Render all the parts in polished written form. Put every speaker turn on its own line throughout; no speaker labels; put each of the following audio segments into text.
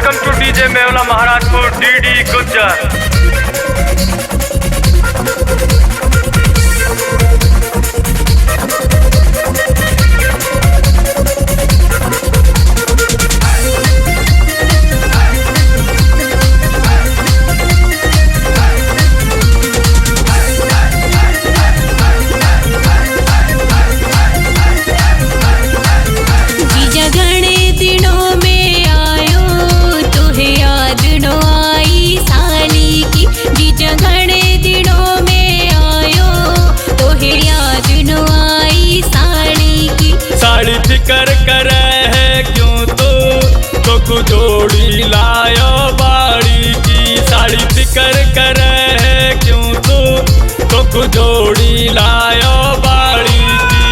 Welcome to DJ Mewla Maharajpur DD Gujjar.
फिकर करे है क्यों तो जोड़ी लायो बाड़ी की। साड़ी फिकर करे है क्यों तो जोड़ी लायो बाड़ी की।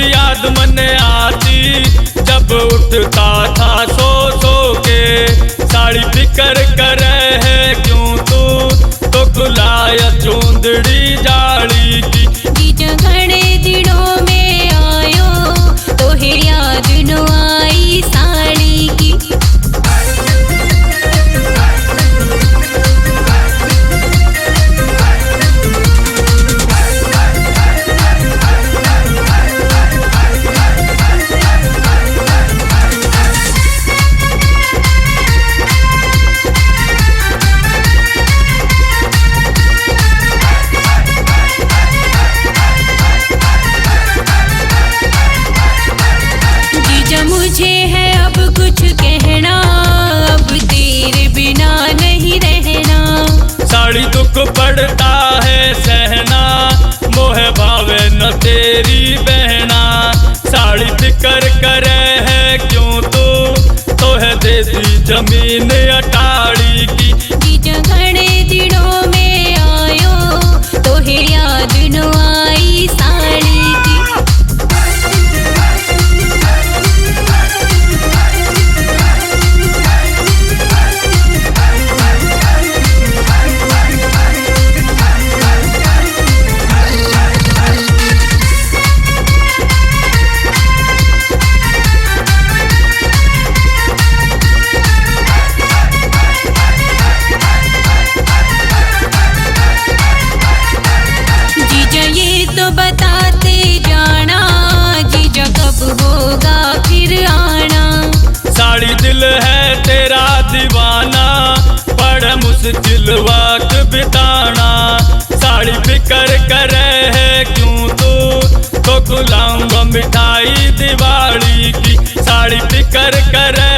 याद मन आती जब उठता था सो के। साड़ी फिकर करे है क्यों तो खुलाया चूंदड़ी जाड़ी की।
घणे दिनों में आयो तो है याद न आई साड़ी की। मुझे है अब कुछ कहना, अब तेरे बिना नहीं रहना।
साड़ी दुख पड़ता है सहना, मोह भावे न तेरी बहना। साड़ी फिकर करे है क्यों तो है देती जमीन अटाड़ी की।
घणे दिनों में आयो तो है याद न आई साड़ी की। तो बताते जाना जीजा कब होगा फिर आना।
साड़ी दिल है तेरा दीवाना, बड़ा मुश्किल वक्त बिताना। साड़ी फिकर करे है क्यों तो खिलाऊंगा मिठाई दिवाली की। साड़ी फिकर करे